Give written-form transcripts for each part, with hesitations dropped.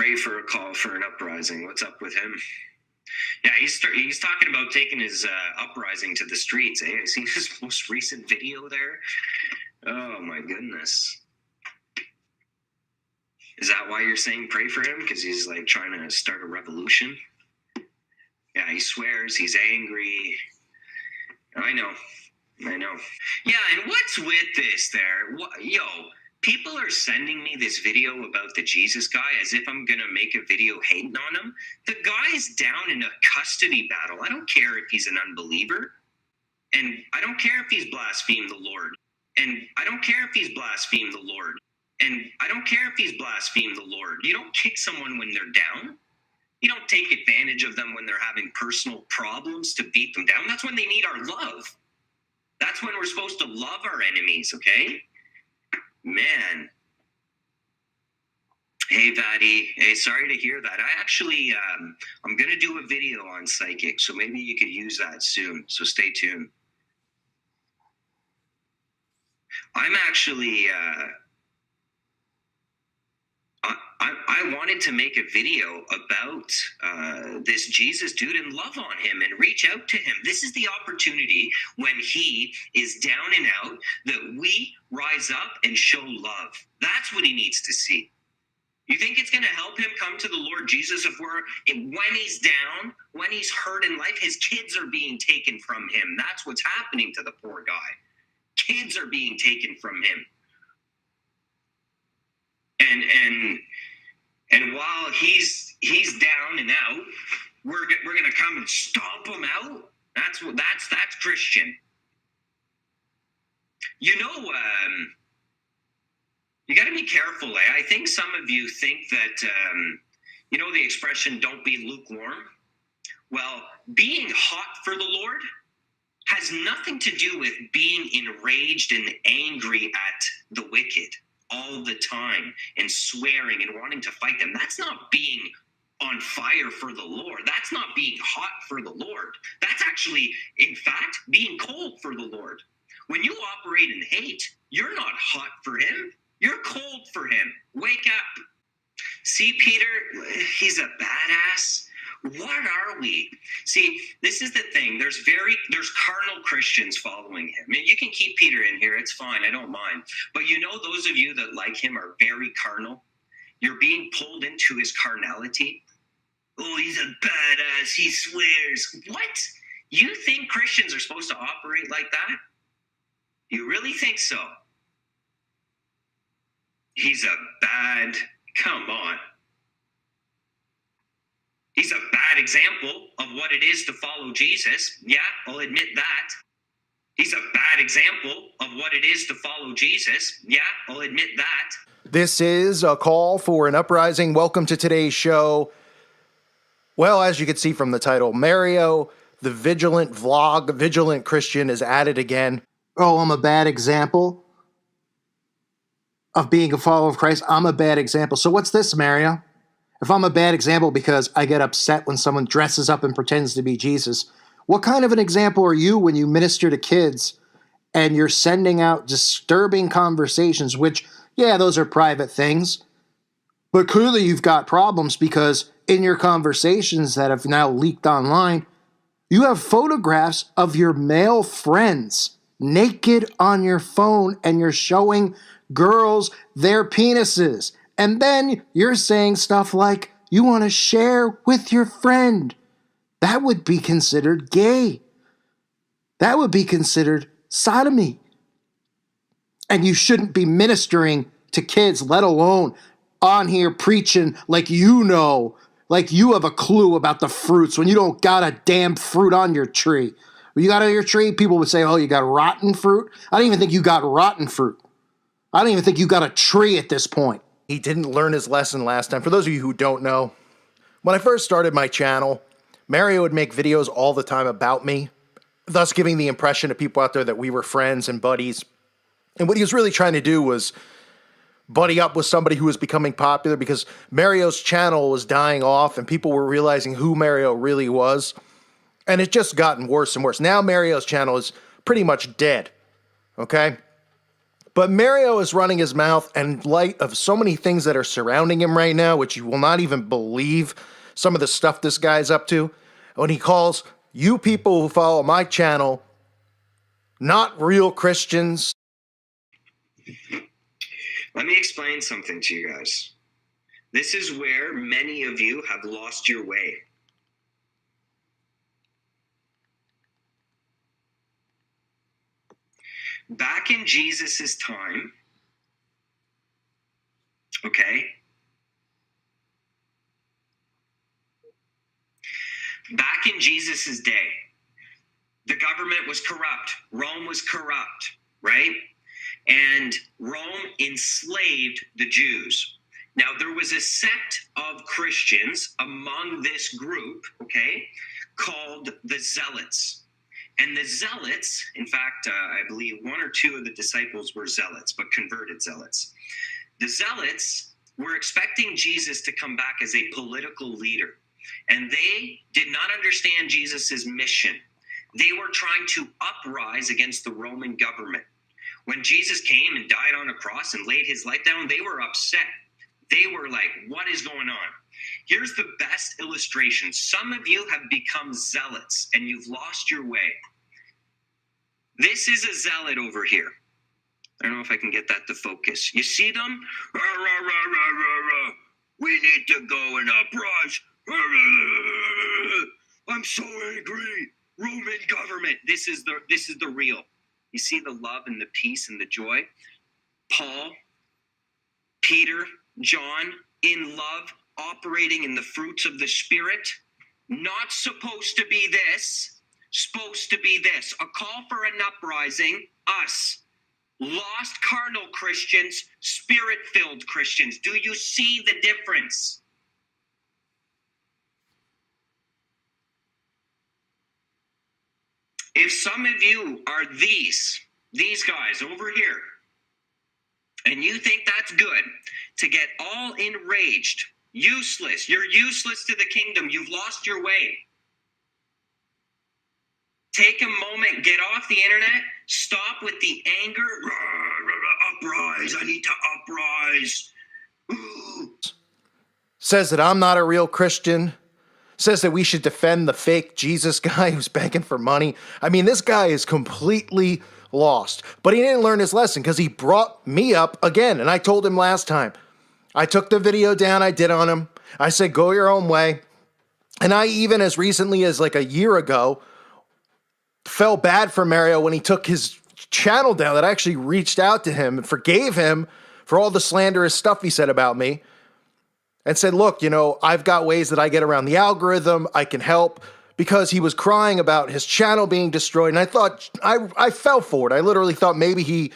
pray for a call for an uprising. What's up with him? Yeah, he's talking about taking his uprising to the streets. I seen his most recent video there. Oh my goodness. Is that why you're saying pray for him? Because he's like trying to start a revolution? Yeah, he swears, he's angry. I know. Yeah, and what's with this there? Yo, people are sending me this video about the Jesus guy as if I'm going to make a video hating on him. The guy is down in a custody battle. I don't care if he's an unbeliever. And I don't care if he's blasphemed the Lord. And I don't care if he's blasphemed the Lord. And I don't care if he's blasphemed the Lord. You don't kick someone when they're down. You don't take advantage of them when they're having personal problems to beat them down. That's when they need our love. That's when we're supposed to love our enemies, okay? Man. Hey, Vaddy. Hey, sorry to hear that. I actually, I'm going to do a video on psychic, so maybe you could use that soon. So stay tuned. I'm actually, I wanted to make a video about this Jesus dude and love on him and reach out to him. This is the opportunity when he is down and out that we rise up and show love. That's what he needs to see. You think it's going to help him come to the Lord Jesus when he's down, when he's hurt in life? His kids are being taken from him. That's what's happening to the poor guy. Kids are being taken from him. And while he's down and out, we're gonna come and stomp him out. That's Christian. You know, you got to be careful. I think some of you think that you know the expression "don't be lukewarm." Well, being hot for the Lord has nothing to do with being enraged and angry at the wicked all the time and swearing and wanting to fight them. That's not being on fire for the Lord. That's not being hot for the Lord. That's actually, in fact, being cold for the Lord. When you operate in hate, you're not hot for him. You're cold for him. Wake up. See, Peter, he's a badass. What are we? See, this is the thing. There's carnal Christians following him. And you can keep Peter in here. It's fine. I don't mind. But you know, those of you that like him are very carnal. You're being pulled into his carnality. Oh, he's a badass. He swears. What? You think Christians are supposed to operate like that? You really think so? He's come on. He's a bad example of what it is to follow Jesus. Yeah, I'll admit that. He's a bad example of what it is to follow Jesus. Yeah, I'll admit that. This is a call for an uprising. Welcome to today's show. Well, as you can see from the title, Mario, the vigilant Christian, is at it again. Oh, I'm a bad example of being a follower of Christ. I'm a bad example. So what's this, Mario? If I'm a bad example because I get upset when someone dresses up and pretends to be Jesus, what kind of an example are you when you minister to kids and you're sending out disturbing conversations, which, yeah, those are private things, but clearly you've got problems because in your conversations that have now leaked online, you have photographs of your male friends naked on your phone and you're showing girls their penises. And then you're saying stuff like, you want to share with your friend. That would be considered gay. That would be considered sodomy. And you shouldn't be ministering to kids, let alone on here preaching like you have a clue about the fruits when you don't got a damn fruit on your tree. When you got on your tree, people would say, oh, you got rotten fruit? I don't even think you got rotten fruit. I don't even think you got a tree at this point. He didn't learn his lesson last time. For those of you who don't know, when I first started my channel, Mario would make videos all the time about me, thus giving the impression to people out there that we were friends and buddies. And what he was really trying to do was buddy up with somebody who was becoming popular because Mario's channel was dying off and people were realizing who Mario really was. And it's just gotten worse and worse. Now Mario's channel is pretty much dead, okay? But Mario is running his mouth in light of so many things that are surrounding him right now, which you will not even believe some of the stuff this guy's up to. When he calls you people who follow my channel not real Christians. Let me explain something to you guys. This is where many of you have lost your way. Back in Jesus's time, okay? Back in Jesus's day, the government was corrupt. Rome was corrupt, right? And Rome enslaved the Jews. Now, there was a sect of Christians among this group, okay, called the Zealots. And the Zealots, in fact, I believe one or two of the disciples were Zealots, but converted Zealots. The Zealots were expecting Jesus to come back as a political leader. And they did not understand Jesus's mission. They were trying to uprise against the Roman government. When Jesus came and died on a cross and laid his life down, they were upset. They were like, what is going on? Here's the best illustration. Some of you have become zealots and you've lost your way. This is a zealot over here. I don't know if I can get that to focus. You see them? Rah, rah, rah, rah, rah, rah. We need to go and uprise. Rah, rah, rah, rah. I'm so angry. Roman government. This is the real. You see the love and the peace and the joy? Paul, Peter, John, in love, operating in the fruits of the Spirit. Not supposed to be this, supposed to be this. A call for an uprising, us. Lost carnal Christians, Spirit-filled Christians. Do you see the difference? If some of you are these guys over here, and you think that's good, to get all enraged, useless, you're useless to the kingdom, you've lost your way. Take a moment, get off the internet, stop with the anger, uprise, I need to uprise. Ooh. Says that I'm not a real Christian. Says that we should defend the fake Jesus guy who's begging for money. I mean, this guy is completely lost. But he didn't learn his lesson because he brought me up again. And I told him last time. I took the video down I did on him. I said, go your own way. And I even as recently as like a year ago felt bad for Mario when he took his channel down, that I actually reached out to him and forgave him for all the slanderous stuff he said about me. And said, look, I've got ways that I get around the algorithm. I can help, because he was crying about his channel being destroyed. And I thought, I fell for it. I literally thought maybe he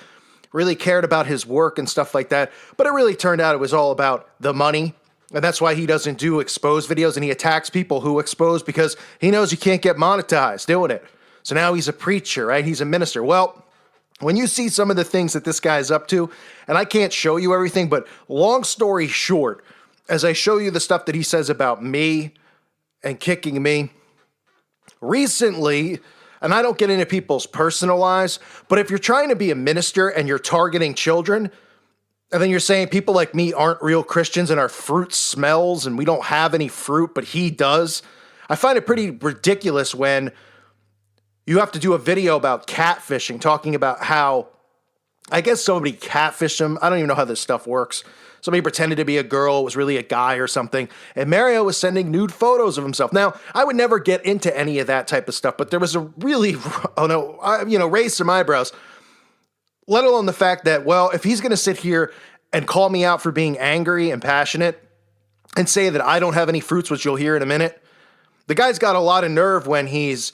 really cared about his work and stuff like that. But it really turned out it was all about the money. And that's why he doesn't do exposed videos, and he attacks people who expose because he knows you can't get monetized doing it. So now he's a preacher, right? He's a minister. Well, when you see some of the things that this guy's up to, and I can't show you everything, but long story short, as I show you the stuff that he says about me and kicking me, recently, and I don't get into people's personal lives, but if you're trying to be a minister and you're targeting children, and then you're saying people like me aren't real Christians and our fruit smells and we don't have any fruit, but he does, I find it pretty ridiculous when you have to do a video about catfishing, talking about how, I guess somebody catfished him. I don't even know how this stuff works. Somebody pretended to be a girl, it was really a guy or something, and Mario was sending nude photos of himself. Now, I would never get into any of that type of stuff, but there was a really, raised some eyebrows, let alone the fact that, well, if he's going to sit here and call me out for being angry and passionate and say that I don't have any fruits, which you'll hear in a minute, the guy's got a lot of nerve when he's,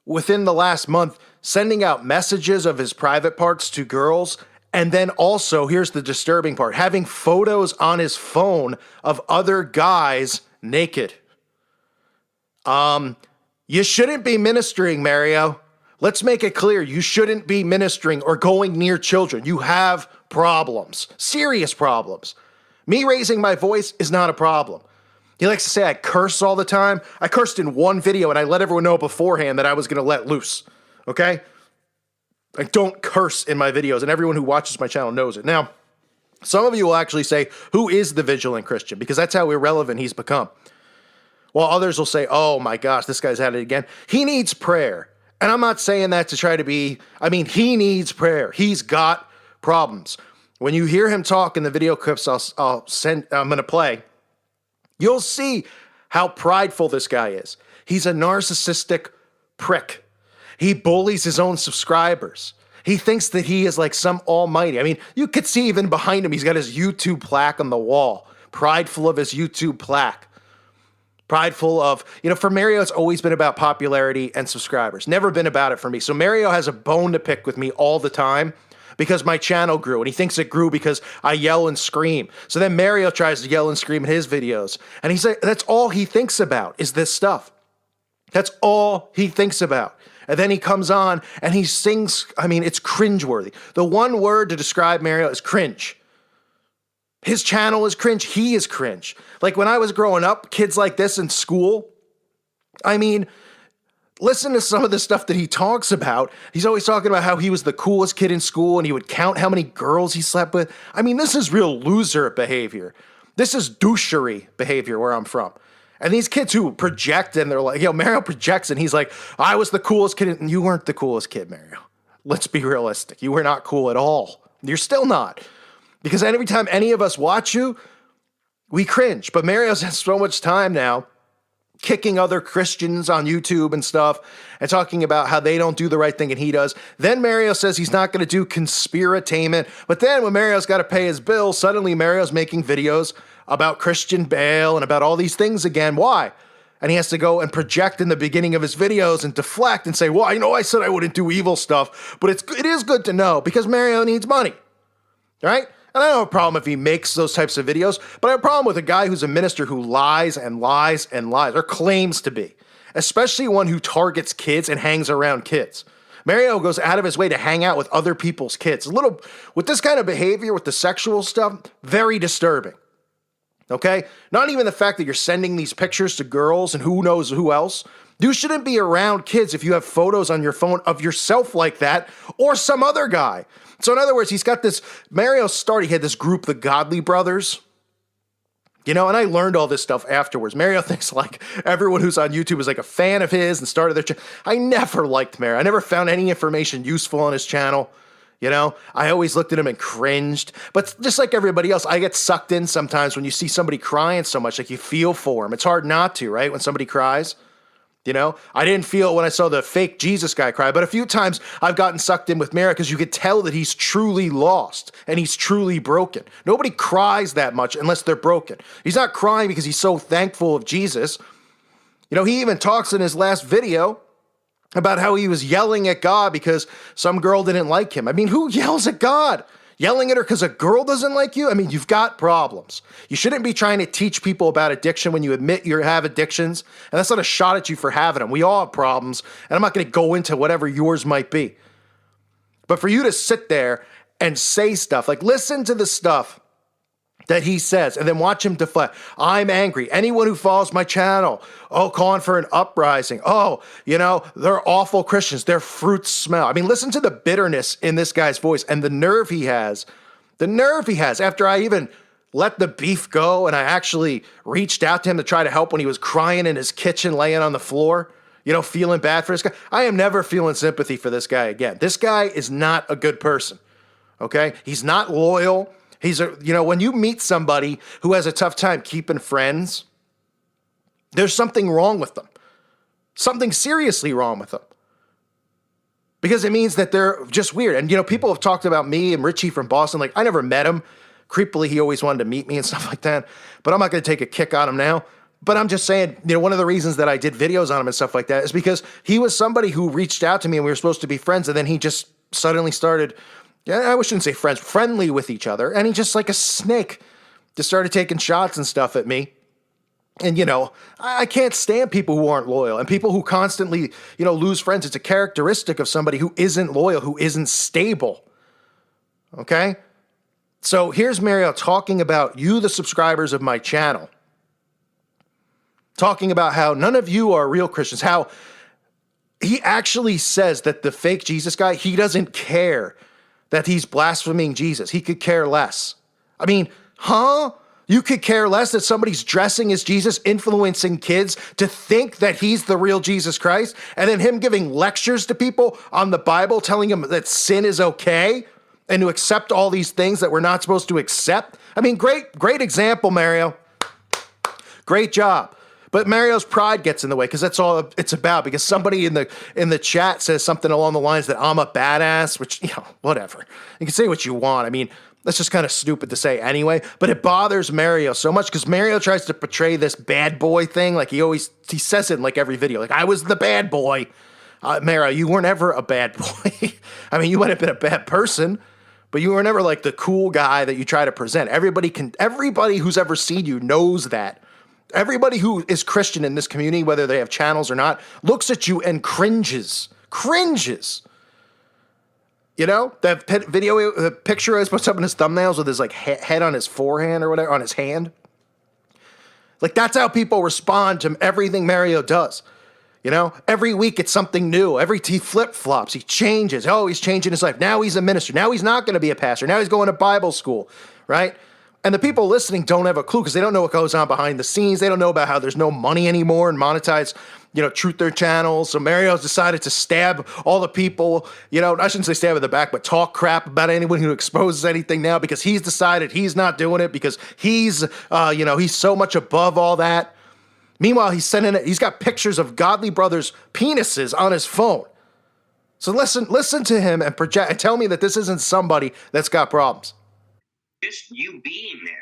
within the last month, sending out messages of his private parts to girls. And then also, here's the disturbing part, having photos on his phone of other guys naked. You shouldn't be ministering, Mario. Let's make it clear. You shouldn't be ministering or going near children. You have problems, serious problems. Me raising my voice is not a problem. He likes to say I curse all the time. I cursed in one video and I let everyone know beforehand that I was going to let loose. Okay? I don't curse in my videos, and everyone who watches my channel knows it. Now, some of you will actually say, who is the vigilant Christian? Because that's how irrelevant he's become. While others will say, oh my gosh, this guy's at it again. He needs prayer. And I'm not saying that to try to be, he needs prayer. He's got problems. When you hear him talk in the video clips I'm going to play, you'll see how prideful this guy is. He's a narcissistic prick. He bullies his own subscribers. He thinks that he is like some almighty. You could see even behind him, he's got his YouTube plaque on the wall. Prideful of his YouTube plaque. Prideful of, for Mario, it's always been about popularity and subscribers. Never been about it for me. So Mario has a bone to pick with me all the time because my channel grew. And he thinks it grew because I yell and scream. So then Mario tries to yell and scream in his videos. And he's like, that's all he thinks about is this stuff. That's all he thinks about. And then he comes on and he sings. It's cringeworthy. The one word to describe Mario is cringe. His channel is cringe. He is cringe. Like when I was growing up, kids like this in school, listen to some of the stuff that he talks about. He's always talking about how he was the coolest kid in school and he would count how many girls he slept with. This is real loser behavior. This is douchery behavior where I'm from. And these kids who project and they're like, Mario projects and he's like, I was the coolest kid. And you weren't the coolest kid, Mario. Let's be realistic. You were not cool at all. You're still not. Because every time any of us watch you, we cringe. But Mario's had so much time now kicking other Christians on YouTube and stuff and talking about how they don't do the right thing and he does. Then Mario says he's not going to do conspiratainment. But then when Mario's got to pay his bills, suddenly Mario's making videos about Christian Bale and about all these things again. Why? And he has to go and project in the beginning of his videos and deflect and say, well, I said I wouldn't do evil stuff, but it is good to know because Mario needs money, right? And I don't have a problem if he makes those types of videos, but I have a problem with a guy who's a minister who lies and lies and lies, or claims to be, especially one who targets kids and hangs around kids. Mario goes out of his way to hang out with other people's kids. With this kind of behavior, with the sexual stuff, very disturbing. Okay? Not even the fact that you're sending these pictures to girls and who knows who else. You shouldn't be around kids if you have photos on your phone of yourself like that or some other guy. So in other words, he's got this, Mario started, he had this group, the Godly Brothers, and I learned all this stuff afterwards. Mario thinks like everyone who's on YouTube is like a fan of his and started their channel. I never liked Mario. I never found any information useful on his channel. I always looked at him and cringed. But just like everybody else, I get sucked in sometimes when you see somebody crying so much, like you feel for him. It's hard not to, right? When somebody cries. I didn't feel it when I saw the fake Jesus guy cry, but a few times I've gotten sucked in with Mario because you could tell that he's truly lost and he's truly broken. Nobody cries that much unless they're broken. He's not crying because he's so thankful of Jesus. He even talks in his last video about how he was yelling at God because some girl didn't like him. Who yells at God? Yelling at her because a girl doesn't like you? You've got problems. You shouldn't be trying to teach people about addiction when you admit you have addictions. And that's not a shot at you for having them. We all have problems. And I'm not going to go into whatever yours might be. But for you to sit there and say stuff, like listen to the stuff that he says and then watch him deflect. I'm angry. Anyone who follows my channel, calling for an uprising. They're awful Christians. Their fruits smell. Listen to the bitterness in this guy's voice and the nerve he has. The nerve he has after I even let the beef go and I actually reached out to him to try to help when he was crying in his kitchen, laying on the floor, feeling bad for this guy. I am never feeling sympathy for this guy again. This guy is not a good person. Okay? He's not loyal. When you meet somebody who has a tough time keeping friends, there's something wrong with them. Something seriously wrong with them. Because it means that they're just weird. And, people have talked about me and Richie from Boston. Like, I never met him. Creepily, he always wanted to meet me and stuff like that. But I'm not going to take a kick on him now. But I'm just saying, one of the reasons that I did videos on him and stuff like that is because he was somebody who reached out to me and we were supposed to be friends. And then he just suddenly started... I shouldn't say friends, friendly with each other. And he just like a snake just started taking shots and stuff at me. And, I can't stand people who aren't loyal and people who constantly, lose friends. It's a characteristic of somebody who isn't loyal, who isn't stable. Okay? So here's Mario talking about you, the subscribers of my channel. Talking about how none of you are real Christians, how he actually says that the fake Jesus guy, he doesn't care that he's blaspheming Jesus. He could care less. I mean, huh? You could care less that somebody's dressing as Jesus, influencing kids to think that he's the real Jesus Christ, and then him giving lectures to people on the Bible, telling them that sin is okay and to accept all these things that we're not supposed to accept. I mean, great example, Mario. Great job. But Mario's pride gets in the way because that's all it's about. Because somebody in the chat says something along the lines that I'm a badass, which, whatever. You can say what you want. I mean, that's just kind of stupid to say anyway. But it bothers Mario so much because Mario tries to portray this bad boy thing. Like he says it in like every video. Like, I was the bad boy. Mario, you weren't ever a bad boy. I mean, you might have been a bad person, but you were never like the cool guy that you try to present. Everybody who's ever seen you knows that. Everybody who is Christian in this community, whether they have channels or not, looks at you and cringes. You know, that video, the picture I puts up in his thumbnails with his like head on his forehand or whatever, on his hand. Like, that's how people respond to everything Mario does. You know, every week it's something new. He flip-flops. He changes. Oh, he's changing his life. Now he's a minister. Now he's not going to be a pastor. Now he's going to Bible school, right? And the people listening don't have a clue because they don't know what goes on behind the scenes. They don't know about how there's no money anymore and monetize, truther channels. So Mario's decided to stab all the people, I shouldn't say stab in the back, but talk crap about anyone who exposes anything now because he's decided he's not doing it because he's so much above all that. Meanwhile, he's got pictures of godly brothers' penises on his phone. So listen to him and project and tell me that this isn't somebody that's got problems. Just you being there.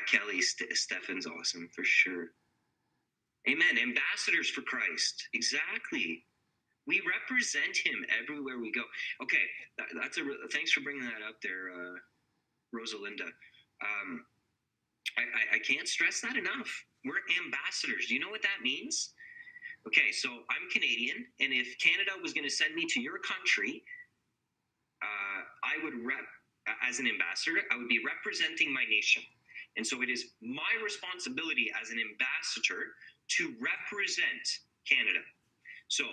Kelly, Stefan's awesome for sure. Amen. Ambassadors for Christ. Exactly. We represent him everywhere we go. Okay, thanks for bringing that up there, Rosalinda. I can't stress that enough. We're ambassadors. Do you know what that means? Okay, so I'm Canadian, and if Canada was going to send me to your country, I would as an ambassador, I would be representing my nation. And so it is my responsibility as an ambassador to represent Canada. So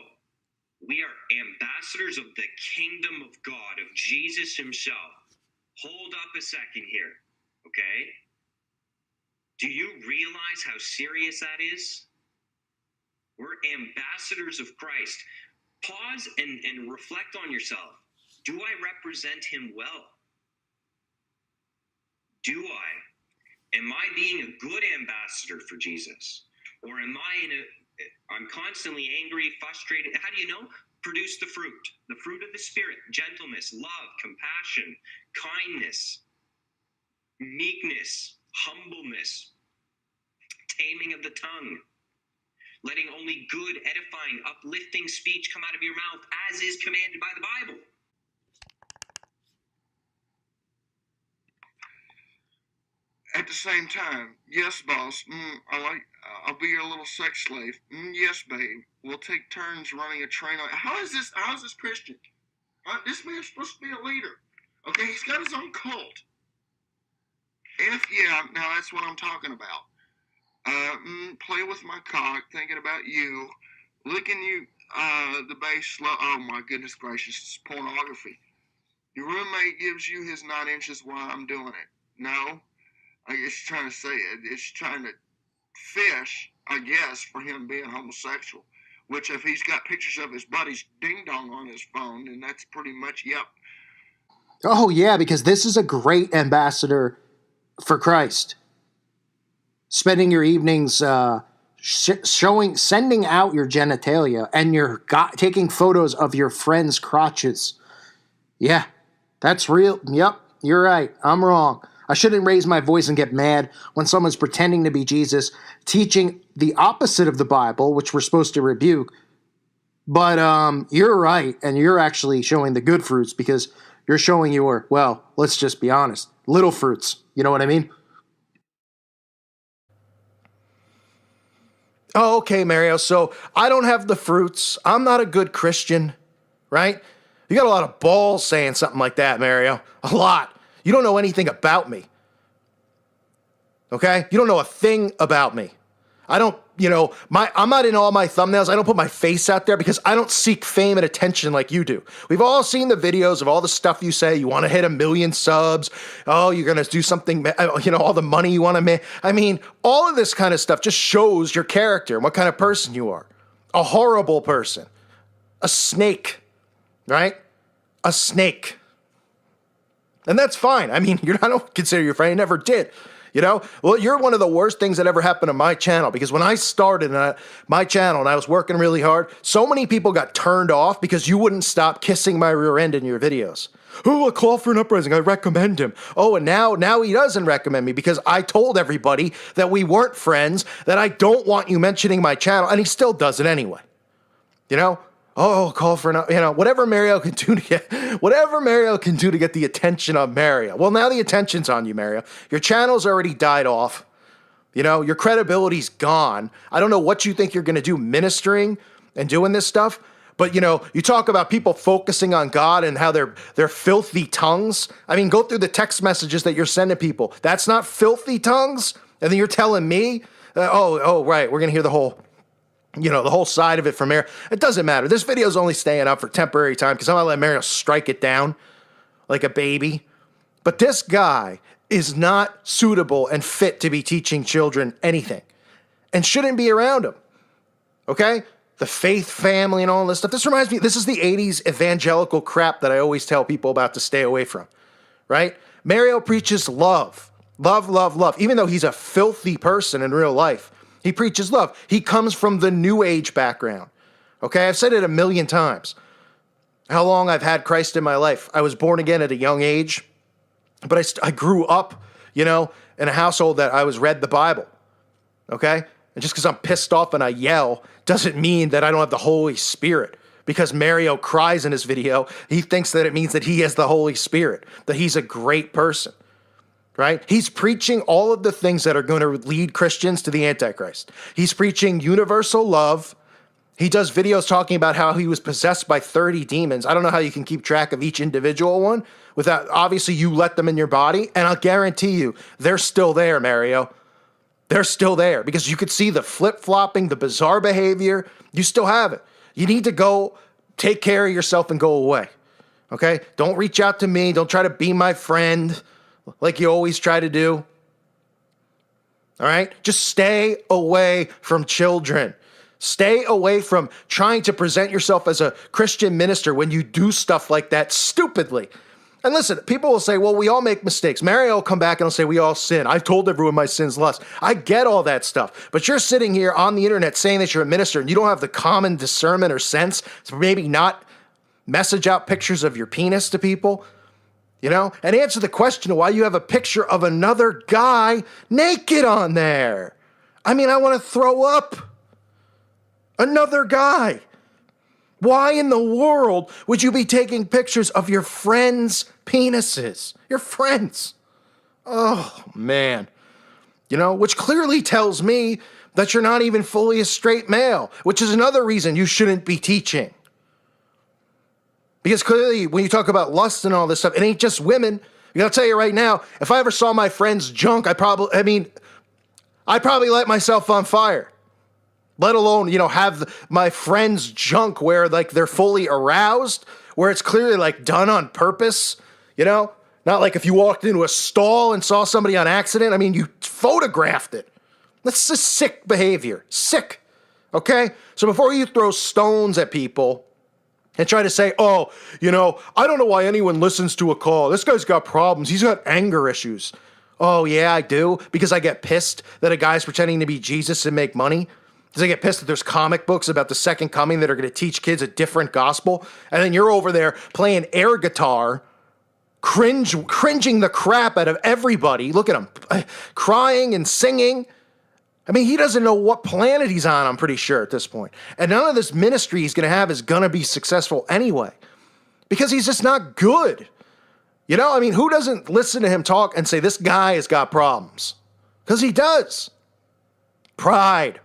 we are ambassadors of the kingdom of God, of Jesus himself. Hold up a second here, okay? Do you realize how serious that is? We're ambassadors of Christ. Pause and reflect on yourself. Do I represent him well? Do I? Am I being a good ambassador for Jesus? Or am I'm constantly angry, frustrated? How do you know? Produce the fruit of the Spirit: gentleness, love, compassion, kindness, meekness, humbleness, taming of the tongue, letting only good, edifying, uplifting speech come out of your mouth as is commanded by the Bible. At the same time, yes, boss, I'll be your little sex slave. Yes, babe, we'll take turns running a train. How is this Christian? This man's supposed to be a leader. Okay, he's got his own cult. Now that's what I'm talking about. Play with my cock, thinking about you, licking you, the base slow. Oh my goodness gracious, it's pornography. Your roommate gives you his 9 inches while I'm doing it. No. I guess trying to say it. It's trying to fish, I guess, for him being homosexual. Which, if he's got pictures of his buddy's ding-dong on his phone, then that's pretty much, yep. Oh, yeah, because this is a great ambassador for Christ. Spending your evenings sending out your genitalia and taking photos of your friends' crotches. Yeah, that's real. Yep, you're right. I'm wrong. I shouldn't raise my voice and get mad when someone's pretending to be Jesus, teaching the opposite of the Bible, which we're supposed to rebuke. But you're right, and you're actually showing the good fruits because you're showing your, well, let's just be honest, little fruits. You know what I mean? Oh, okay, Mario. So I don't have the fruits. I'm not a good Christian, right? You got a lot of balls saying something like that, Mario. A lot. You don't know anything about me. Okay? You don't know a thing about me. I don't, I'm not in all my thumbnails. I don't put my face out there because I don't seek fame and attention like you do. We've all seen the videos of all the stuff you say. You want to hit 1 million subs. Oh, you're going to do something, all the money you want to make. I mean, all of this kind of stuff just shows your character and what kind of person you are. A horrible person. A snake, right? A snake. And that's fine. I mean, I don't consider you a friend. I never did. Well, you're one of the worst things that ever happened to my channel, because when I started my channel and I was working really hard, so many people got turned off because you wouldn't stop kissing my rear end in your videos. Oh, a call for an uprising. I recommend him. Oh, and now he doesn't recommend me because I told everybody that we weren't friends, that I don't want you mentioning my channel, and he still does it anyway. Oh, call for an, whatever Mario can do to get the attention of Mario. Well, now the attention's on you, Mario. Your channel's already died off. Your credibility's gone. I don't know what you think you're going to do ministering and doing this stuff, but you talk about people focusing on God and how they're filthy tongues. I mean, go through the text messages that you're sending people. That's not filthy tongues? And then you're telling me, right, we're going to hear the whole side of it from Mario. It doesn't matter. This video's only staying up for temporary time because I'm going to let Mario strike it down like a baby. But this guy is not suitable and fit to be teaching children anything and shouldn't be around him. Okay? The faith family and all this stuff. This reminds me, this is the 80s evangelical crap that I always tell people about to stay away from. Right? Mario preaches love. Love, love, love. Even though he's a filthy person in real life, he preaches love. He comes from the New Age background. Okay, I've said it 1,000,000 times. How long I've had Christ in my life. I was born again at a young age, but I grew up, in a household that I was read the Bible. Okay, and just because I'm pissed off and I yell doesn't mean that I don't have the Holy Spirit. Because Mario cries in his video, he thinks that it means that he has the Holy Spirit, that he's a great person. Right? He's preaching all of the things that are going to lead Christians to the Antichrist. He's preaching universal love. He does videos talking about how he was possessed by 30 demons. I don't know how you can keep track of each individual one without, obviously, you let them in your body. And I'll guarantee you, they're still there, Mario. They're still there because you could see the flip-flopping, the bizarre behavior. You still have it. You need to go take care of yourself and go away. Okay? Don't reach out to me. Don't try to be my friend like you always try to do. All right? Just stay away from children. Stay away from trying to present yourself as a Christian minister when you do stuff like that stupidly. And listen, people will say, well, we all make mistakes. Mario will come back and he'll say, we all sin. I've told everyone my sin's lust. I get all that stuff. But you're sitting here on the internet saying that you're a minister and you don't have the common discernment or sense to maybe not message out pictures of your penis to people. And answer the question of why you have a picture of another guy naked on there. I mean, I want to throw up. Another guy. Why in the world would you be taking pictures of your friends' penises? Your friends. Oh, man. Which clearly tells me that you're not even fully a straight male, which is another reason you shouldn't be teaching. Because clearly, when you talk about lust and all this stuff, it ain't just women. I'll tell you right now, if I ever saw my friend's junk, I'd probably light myself on fire. Let alone, have my friend's junk where, they're fully aroused, where it's clearly, done on purpose, Not like if you walked into a stall and saw somebody on accident. I mean, you photographed it. That's just sick behavior. Sick. Okay? So before you throw stones at people and try to say, I don't know why anyone listens to a call. This guy's got problems. He's got anger issues. Oh, yeah, I do? Because I get pissed that a guy's pretending to be Jesus and make money? Does I get pissed that there's comic books about the second coming that are going to teach kids a different gospel? And then you're over there playing air guitar, cringing the crap out of everybody. Look at him, crying and singing. I mean, he doesn't know what planet he's on, I'm pretty sure, at this point. And none of this ministry he's going to have is going to be successful anyway. Because he's just not good. Who doesn't listen to him talk and say, this guy has got problems? Because he does. Pride.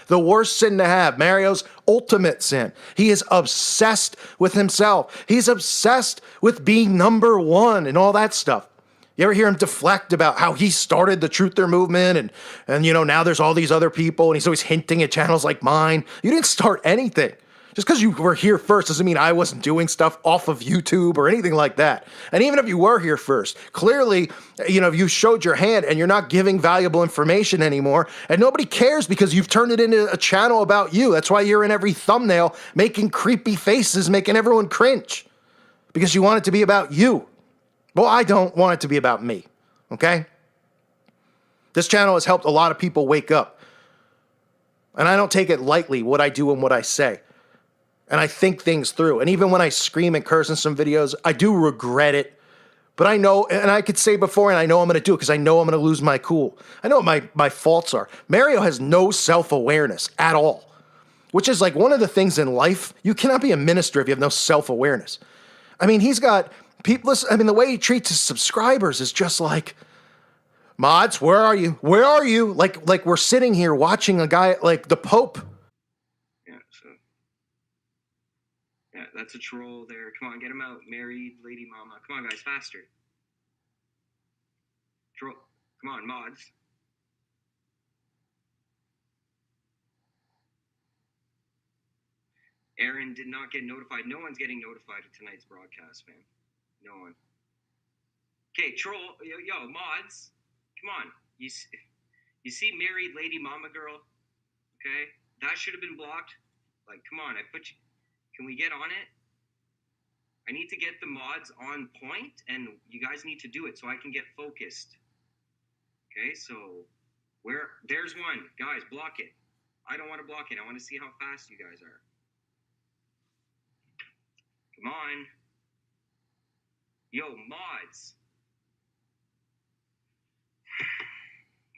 The worst sin to have. Mario's ultimate sin. He is obsessed with himself. He's obsessed with being number one and all that stuff. You ever hear him deflect about how he started the truther movement and now there's all these other people and he's always hinting at channels like mine? You didn't start anything. Just because you were here first doesn't mean I wasn't doing stuff off of YouTube or anything like that. And even if you were here first, clearly, you showed your hand and you're not giving valuable information anymore. And nobody cares because you've turned it into a channel about you. That's why you're in every thumbnail making creepy faces, making everyone cringe. Because you want it to be about you. Well, I don't want it to be about me, okay? This channel has helped a lot of people wake up. And I don't take it lightly, what I do and what I say. And I think things through. And even when I scream and curse in some videos, I do regret it. But I know, and I could say before, and I know I'm going to do it because I know I'm going to lose my cool. I know what my faults are. Mario has no self-awareness at all, which is like one of the things in life. You cannot be a minister if you have no self-awareness. I mean, he's got people, the way he treats his subscribers is just like, mods, where are you? Where are you? Like we're sitting here watching a guy like the Pope. Yeah, that's a troll there. Come on, get him out. Married lady mama. Come on, guys, faster. Troll. Come on, mods. Aaron did not get notified. No one's getting notified of tonight's broadcast, man. No one. Okay, troll. Yo, mods. Come on. You see married lady mama girl? Okay? That should have been blocked. Like, come on. I put you... Can we get on it? I need to get the mods on point, and you guys need to do it so I can get focused. Okay, so there's one. Guys, block it. I don't want to block it. I want to see how fast you guys are. Come on. Yo, mods.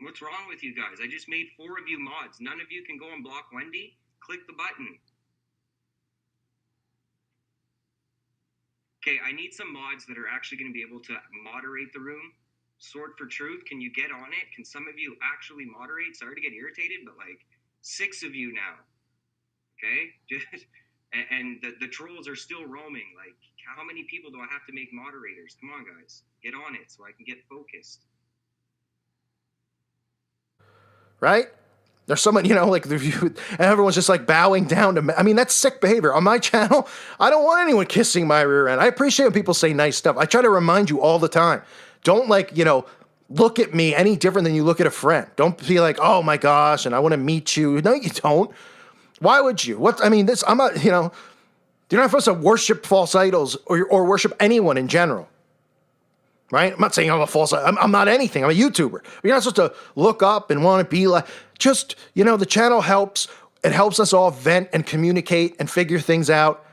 What's wrong with you guys? I just made 4 of you mods. None of you can go and block Wendy? Click the button. Okay, I need some mods that are actually going to be able to moderate the room. Sword for Truth, can you get on it? Can some of you actually moderate? Sorry to get irritated, but like 6 of you now. Okay? And the trolls are still roaming. Like, how many people do I have to make moderators? Come on, guys. Get on it so I can get focused. Right? There's someone, like the view, and everyone's just like bowing down to me. I mean, that's sick behavior. On my channel, I don't want anyone kissing my rear end. I appreciate when people say nice stuff. I try to remind you all the time. Don't look at me any different than you look at a friend. Don't be like, oh my gosh, and I want to meet you. No, you don't. Why would you? I'm not, you're not supposed to worship false idols or worship anyone in general. Right? I'm not saying I'm a false, I'm not anything. I'm a YouTuber. But you're not supposed to look up and want to be like, just, the channel helps. It helps us all vent and communicate and figure things out.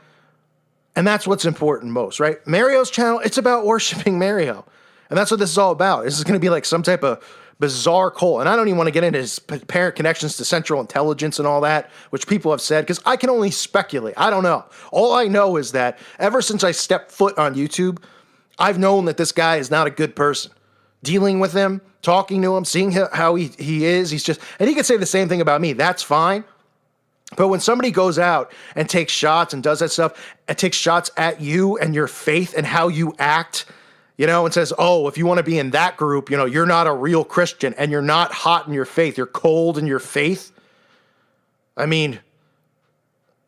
And that's what's important most, right? Mario's channel, it's about worshiping Mario. And that's what this is all about. This is going to be like some type of bizarre cult. And I don't even want to get into his apparent connections to Central Intelligence and all that, which people have said, because I can only speculate. I don't know. All I know is that ever since I stepped foot on YouTube, I've known that this guy is not a good person. Dealing with him, talking to him, seeing how he is, he's just, and he could say the same thing about me. That's fine. But when somebody goes out and takes shots and does that stuff, and takes shots at you and your faith and how you act, and says, oh, if you want to be in that group, you're not a real Christian and you're not hot in your faith. You're cold in your faith. I mean,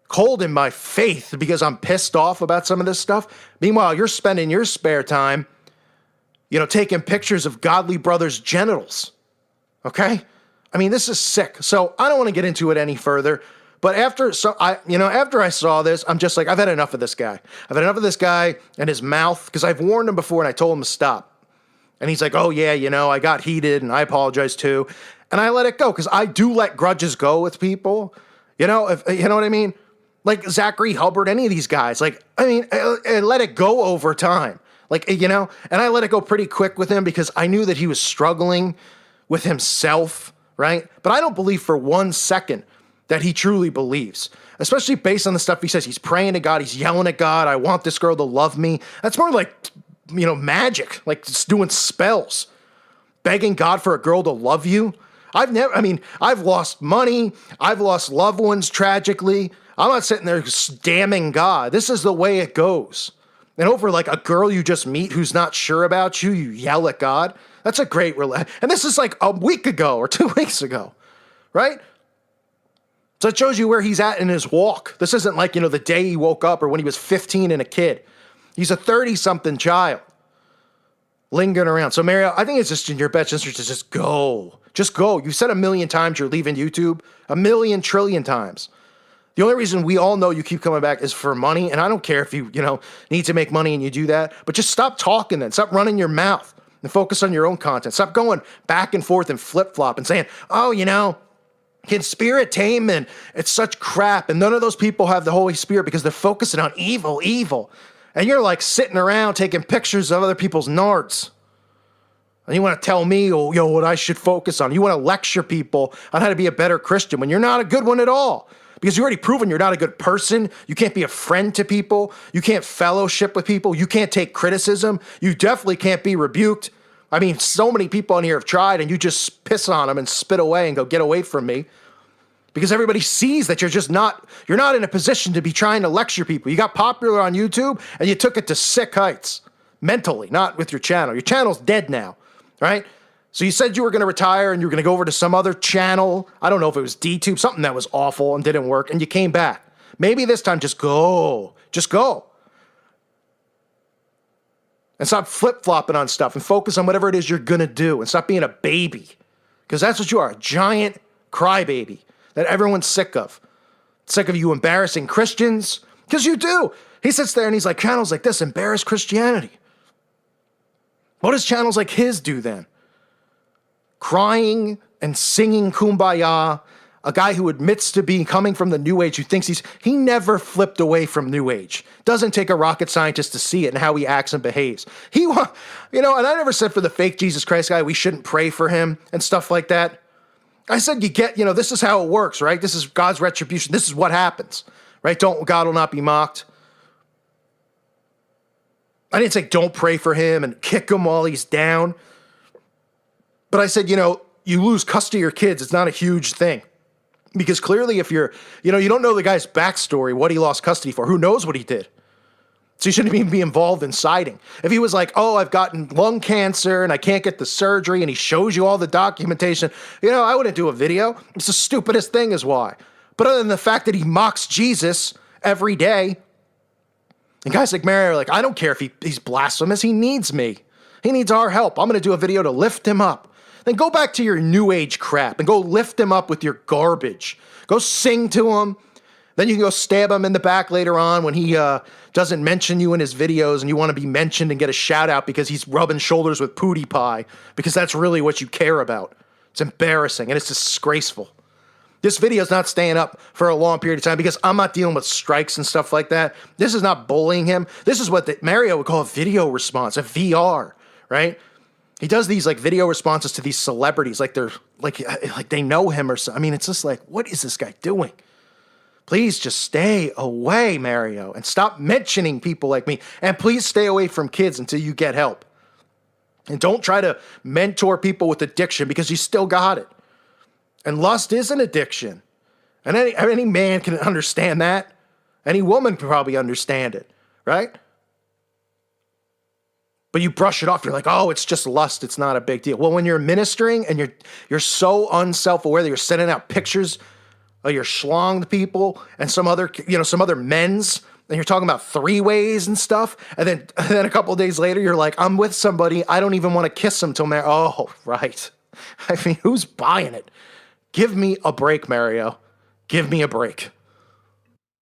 cold in my faith because I'm pissed off about some of this stuff. Meanwhile, you're spending your spare time, taking pictures of godly brothers' genitals. Okay? I mean, this is sick. So I don't want to get into it any further. But after I saw this, I'm just like, I've had enough of this guy. I've had enough of this guy and his mouth, because I've warned him before and I told him to stop. And he's like, oh yeah, I got heated and I apologize too. And I let it go because I do let grudges go with people. If you know what I mean? Like Zachary Hubbard, any of these guys. Like, I let it go over time. Like, and I let it go pretty quick with him because I knew that he was struggling with himself, right? But I don't believe for 1 second that he truly believes, especially based on the stuff he says. He's praying to God. He's yelling at God. I want this girl to love me. That's more like, magic, like just doing spells, begging God for a girl to love you. I've lost money. I've lost loved ones tragically. I'm not sitting there damning God. This is the way it goes. And over like a girl you just meet who's not sure about you, you yell at God. That's a great and this is like a week ago or 2 weeks ago, right? So it shows you where he's at in his walk. This isn't like, the day he woke up or when he was 15 and a kid. He's a 30-something child lingering around. So Mario, I think it's just in your best interest to just go. Just go. You've said 1 million times you're leaving YouTube. 1 trillion times. The only reason we all know you keep coming back is for money. And I don't care if you, need to make money and you do that. But just stop talking then. Stop running your mouth and focus on your own content. Stop going back and forth and flip-flop and saying, oh, conspiratainment, it's such crap. And none of those people have the Holy Spirit because they're focusing on evil. And you're like sitting around taking pictures of other people's nards. And you want to tell me, what I should focus on. You want to lecture people on how to be a better Christian when you're not a good one at all. Because you've already proven you're not a good person. You can't be a friend to people. You can't fellowship with people. You can't take criticism. You definitely can't be rebuked. I mean, so many people in here have tried and you just piss on them and spit away and go, get away from me. Because everybody sees that you're not in a position to be trying to lecture people. You got popular on YouTube and you took it to sick heights. Mentally, not with your channel. Your channel's dead now, right? So you said you were going to retire and you were going to go over to some other channel. I don't know if it was DTube, something that was awful and didn't work, and you came back. Maybe this time just go. Just go. And stop flip-flopping on stuff and focus on whatever it is you're going to do and stop being a baby. Because that's what you are, a giant crybaby that everyone's sick of. Sick of you embarrassing Christians. Because you do. He sits there and he's like, channels like this embarrass Christianity. What does channels like his do then? Crying and singing Kumbaya, a guy who admits to being coming from the New Age, who thinks he never flipped away from New Age. Doesn't take a rocket scientist to see it and how he acts and behaves. And I never said for the fake Jesus Christ guy, we shouldn't pray for him and stuff like that. I said, this is how it works, right? This is God's retribution. This is what happens, right? God will not be mocked. I didn't say don't pray for him and kick him while he's down. But I said, you lose custody of your kids. It's not a huge thing. Because clearly if you don't know the guy's backstory, what he lost custody for, who knows what he did. So you shouldn't even be involved in citing. If he was like, I've gotten lung cancer and I can't get the surgery, and he shows you all the documentation, I wouldn't do a video. It's the stupidest thing is why. But other than the fact that he mocks Jesus every day, and guys like Mary are like, I don't care if he's blasphemous. He needs me. He needs our help. I'm going to do a video to lift him up. Then go back to your New Age crap and go lift him up with your garbage. Go sing to him. Then you can go stab him in the back later on when he doesn't mention you in his videos and you want to be mentioned and get a shout out because he's rubbing shoulders with PewDiePie, because that's really what you care about. It's embarrassing and it's disgraceful. This video is not staying up for a long period of time because I'm not dealing with strikes and stuff like that. This is not bullying him. This is what Mario would call a video response, a VR, right? He does these like video responses to these celebrities like they're like they know him or something. I mean, it's just like, what is this guy doing? Please just stay away, Mario, and stop mentioning people like me. And please stay away from kids until you get help. And don't try to mentor people with addiction because you still got it. And lust is an addiction. And any man can understand that. Any woman can probably understand it, right? But you brush it off. You're like, it's just lust. It's not a big deal. Well, when you're ministering and you're so unself-aware that you're sending out pictures of your schlong to people and some other men's, and you're talking about three-ways and stuff, and then a couple of days later, you're like, I'm with somebody. I don't even want to kiss them till right. I mean, who's buying it? Give me a break, Mario. Give me a break.